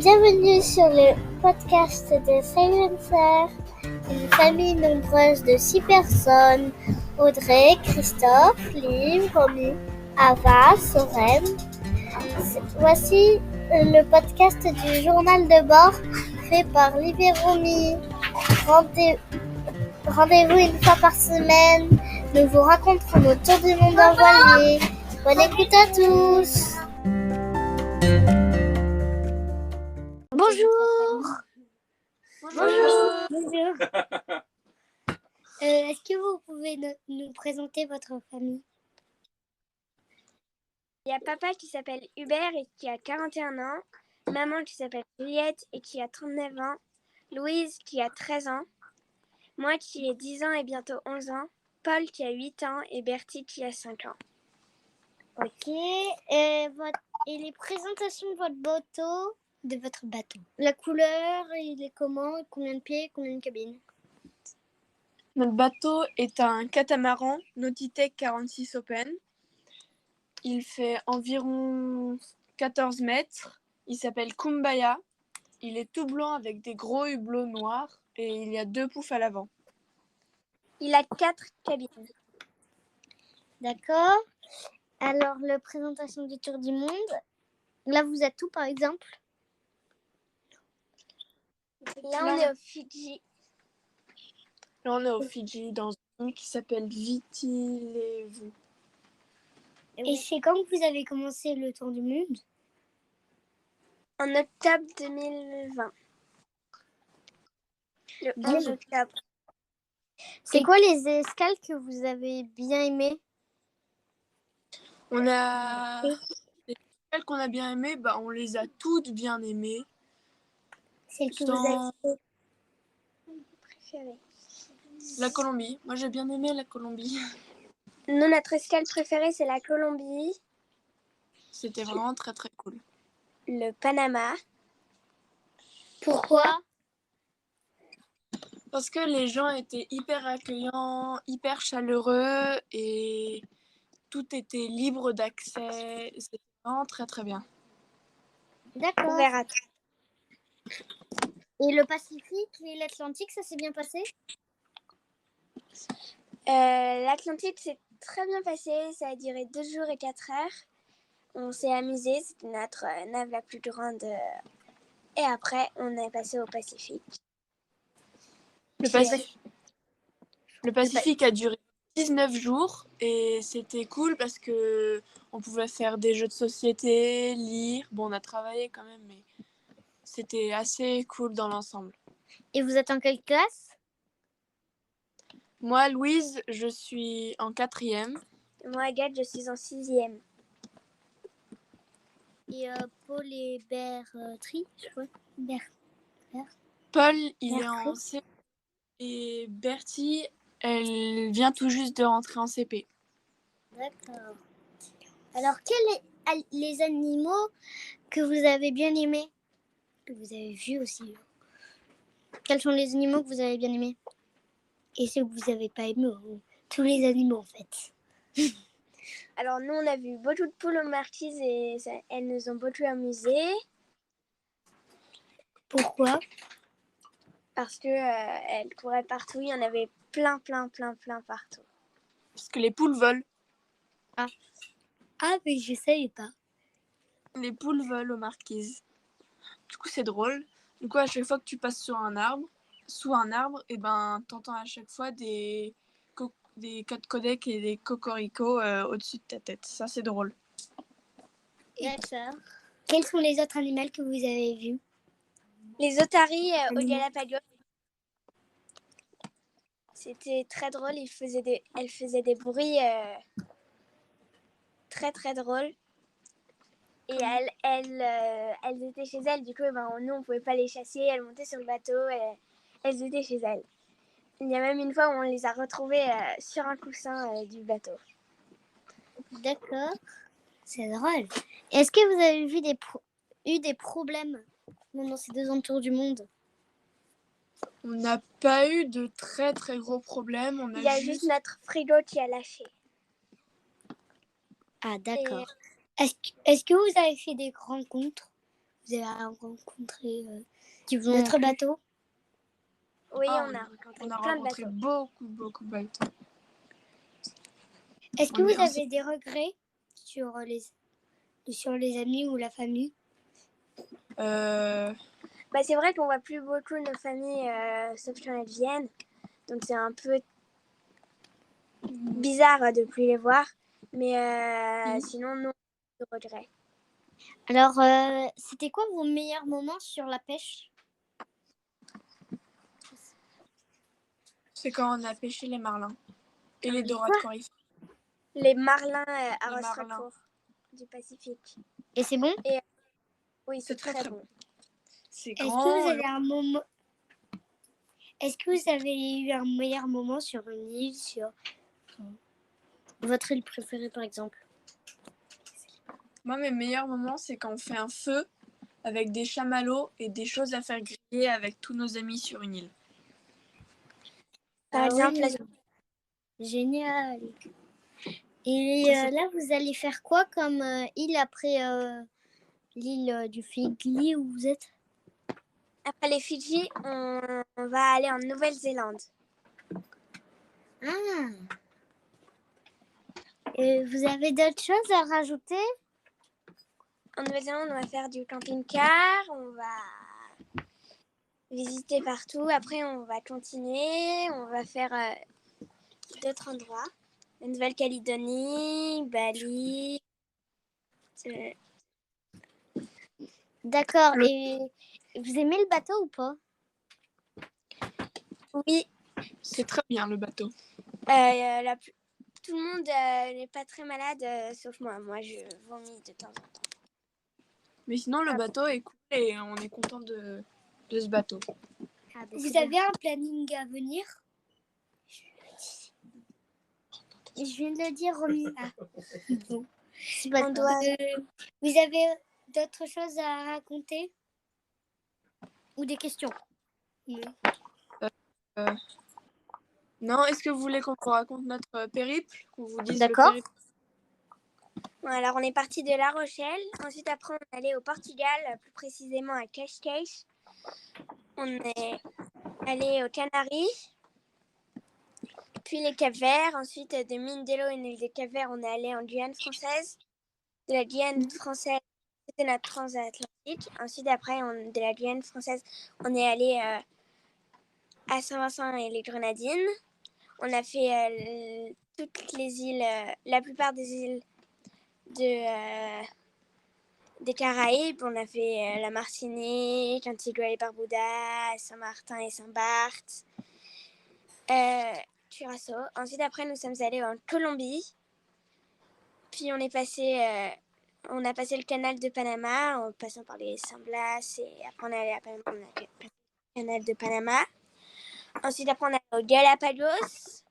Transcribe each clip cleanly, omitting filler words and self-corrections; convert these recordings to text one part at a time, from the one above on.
Bienvenue sur le podcast de Silencer, une famille nombreuse de 6 personnes. Audrey, Christophe, Liv, Romy, Ava, Soren. Voici le podcast du journal de bord fait par Liv et Romy. Rendez-vous une fois par semaine. Nous vous raconterons nos tours du monde en voilier. Bonne écoute à tous. Bonjour. Bonjour. Est-ce que vous pouvez nous présenter votre famille? Il y a papa qui s'appelle Hubert et qui a 41 ans, maman qui s'appelle Juliette et qui a 39 ans, Louise qui a 13 ans, moi qui ai 10 ans et bientôt 11 ans, Paul qui a 8 ans et Bertie qui a 5 ans. Ok. Et les présentations de votre bateau. La couleur, il est comment? Combien de pieds? Combien de cabines? Notre bateau est un catamaran Nautitech 46 Open. Il fait environ 14 mètres. Il s'appelle Kumbaya. Il est tout blanc avec des gros hublots noirs et il y a 2 poufs à l'avant. Il a 4 cabines. D'accord. Alors, la présentation du tour du monde. Là, vous êtes où, par exemple? Là, on est au Fidji. Là, on est au Fidji, dans une île qui s'appelle Viti Levu. Et c'est quand que vous avez commencé le tour du monde? En octobre 2020. Le 11 octobre. C'est quoi les escales que vous avez bien aimées? On a... Celles qu'on a bien aimées, on les a toutes bien aimées. Celles que vous avez préférées. La Colombie. Moi, j'ai bien aimé la Colombie. Nous, notre escale préférée, c'est la Colombie. C'était vraiment très, très cool. Le Panama. Pourquoi? Parce que les gens étaient hyper accueillants, hyper chaleureux et tout était libre d'accès. C'était vraiment très très bien. D'accord. Ouvert à tout. Et le Pacifique et l'Atlantique, ça s'est bien passé? L'Atlantique s'est très bien passé. Ça a duré 2 jours et 4 heures. On s'est amusé. C'était notre nave la plus grande. Et après, on est passé au Pacifique. Le Pacifique a duré 19 jours et c'était cool parce que on pouvait faire des jeux de société, lire. Bon, on a travaillé quand même, mais c'était assez cool dans l'ensemble. Et vous êtes en quelle classe? Moi, Louise, je suis en 4e. Moi, Agathe, je suis en 6e. Et Paul et Bertrie, je crois. Paul, il est en CP et Bertie, elle vient tout juste de rentrer en CP. D'accord. Alors, quels sont les animaux que vous avez bien aimés? Que vous avez vus aussi? Quels sont les animaux que vous avez bien aimés? Et ceux que vous n'avez pas aimés? Tous les animaux, en fait. Alors, nous, on a vu beaucoup de poules aux marquises et elles nous ont beaucoup amusés. Pourquoi? Parce qu'elles couraient partout. Il y en avait plein partout. Parce que les poules volent. Ah, mais je ne savais pas. Les poules volent aux marquises. Du coup, c'est drôle. Du coup, à chaque fois que tu passes sous un arbre, et t'entends à chaque fois des codec et des cocoricots au-dessus de ta tête. Ça, c'est drôle. D'accord. Quels sont les autres animaux que vous avez vus? Les otaries au Galapagos. C'était très drôle. Elles faisaient des bruits très très drôles. Et elles étaient chez elles. Du coup, nous, on pouvait pas les chasser. Elles montaient sur le bateau et elles étaient chez elles. Il y a même une fois où on les a retrouvées sur un coussin du bateau. D'accord. C'est drôle. Est-ce que vous avez eu des problèmes pendant ces 2 ans de tour du monde? On n'a pas eu de très très gros problèmes. Il y a juste notre frigo qui a lâché. Ah, d'accord. Est-ce que vous avez fait des rencontres? vous avez rencontré d'autres bateaux? Oui, Ah, on a rencontré On a plein de rencontré bateaux. beaucoup de bateaux. Est-ce que On est- vous avez des regrets sur les amis ou la famille? Bah, c'est vrai qu'on voit plus beaucoup nos familles, sauf quand elles viennent. Donc c'est un peu bizarre de plus les voir. Mais sinon, non, de regrets. Alors, c'était quoi vos meilleurs moments sur la pêche? C'est quand on a pêché les marlins et les dorades coryphées. Les marlins à Les marlins. Rostrascourt du Pacifique. Et c'est bon? Oui, c'est très bon. C'est Est-ce grand. que vous avez un moment... Est-ce que vous avez eu un meilleur moment sur une île, sur votre île préférée par exemple? Moi, mes meilleurs moments, c'est quand on fait un feu avec des chamallows et des choses à faire griller avec tous nos amis sur une île. Par exemple, oui. Génial. Et là, vous allez faire quoi comme île après l'île du Fidji où vous êtes? après les Fidji, on va aller en Nouvelle-Zélande. Ah. Et vous avez d'autres choses à rajouter? En Nouvelle-Zélande, on va faire du camping-car, on va visiter partout. Après, on va continuer, on va faire d'autres endroits. La Nouvelle-Calédonie, Bali. D'accord. Et vous aimez le bateau ou pas? Oui, C'est très bien le bateau. tout le monde n'est pas très malade, sauf moi. Moi, je vomis de temps en temps. Mais sinon, le bateau est cool et on est content de ce bateau. Ah, vous avez un planning à venir? Je viens de le dire, Romina. Bon. Vous avez d'autres choses à raconter? Ou des questions? Oui. Non, est-ce que vous voulez qu'on vous raconte notre périple? Qu'on vous dise D'accord. le périple? Bon, alors, on est parti de La Rochelle. Ensuite, après, on est allé au Portugal, plus précisément à Cascais. On est allé aux Canaries, puis les Cap-Verts. Ensuite, de Mindelo et l'île des Cap-Verts, on est allé en Guyane française. De la Guyane française, c'était notre transatlantique. Ensuite, après, de la Guyane française, on est allé à Saint-Vincent et les Grenadines. On a fait toutes les îles, la plupart des îles des Caraïbes. On a fait la Martinique, Antigua et Barbuda, Saint-Martin et Saint-Barth, Curaçao. Ensuite, après, nous sommes allés en Colombie. Puis, on a passé le canal de Panama en passant par les San Blas. Et après, on est allé à Panama, on a passé le canal de Panama. Ensuite, après, on est allé aux Galapagos.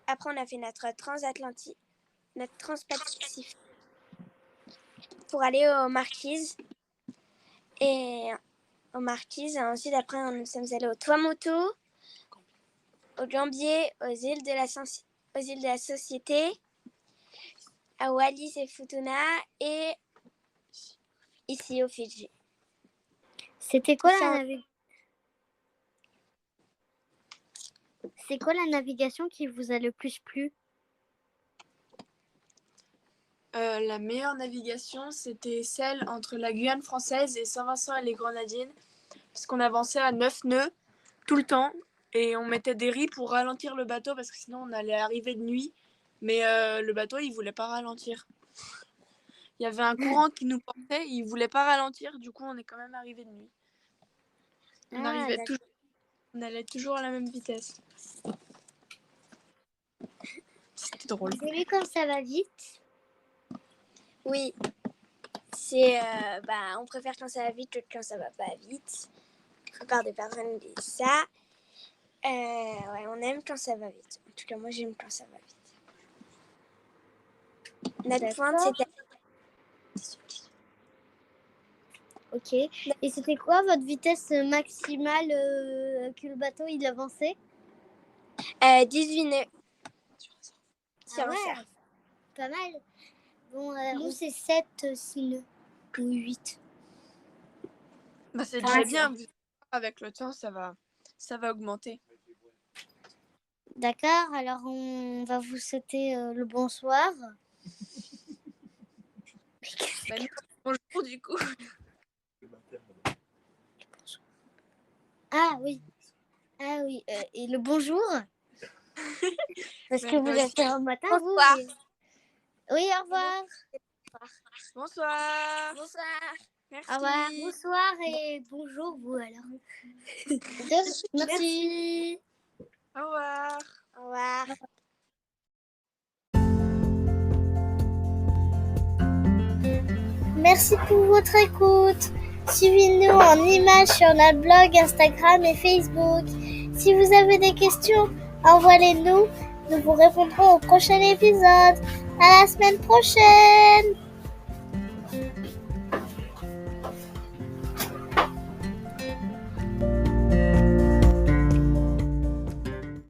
Après, on a fait notre transatlantique, notre transpacifique pour aller aux Marquises. Et aux Marquises. Ensuite, après, nous sommes allés au Tuamotu, au Gambier, aux îles de la Société, à Wallis et Futuna et ici aux Fidji. C'était quoi C'est quoi la navigation qui vous a le plus plu? La meilleure navigation, c'était celle entre la Guyane française et Saint-Vincent et les Grenadines, parce qu'on avançait à 9 nœuds tout le temps et on mettait des ris pour ralentir le bateau parce que sinon on allait arriver de nuit. Mais le bateau, il voulait pas ralentir. Il y avait un courant qui nous portait, il voulait pas ralentir, du coup on est quand même arrivé de nuit. On allait toujours à la même vitesse. C'était drôle. Vous aimez quand ça va vite? Oui, on préfère quand ça va vite que quand ça va pas vite. La plupart des personnes disent ça. Ouais, on aime quand ça va vite. En tout cas, moi, j'aime quand ça va vite. Notre pointe, c'était... Ok. Et c'était quoi votre vitesse maximale que le bateau il avançait? 18 nœuds. Ah ouais, pas mal. Bon, nous c'est 7, 6 nœuds ou 8. Bah, c'est Ah, déjà bien. Avec le temps, ça va augmenter. D'accord, alors on va vous souhaiter le bonsoir. Bah, nous, bonjour du coup. Ah oui, et le bonjour. Parce que vous Bah, êtes un matin, vous. Bonsoir. Oui, au revoir. Bonsoir. Bonsoir. Merci. Au revoir. Bonsoir et bonjour, vous alors. Merci. Au revoir. Au revoir. Merci pour votre écoute. Suivez-nous en images sur notre blog, Instagram et Facebook. Si vous avez des questions, envoyez-nous. Nous vous répondrons au prochain épisode. À la semaine prochaine.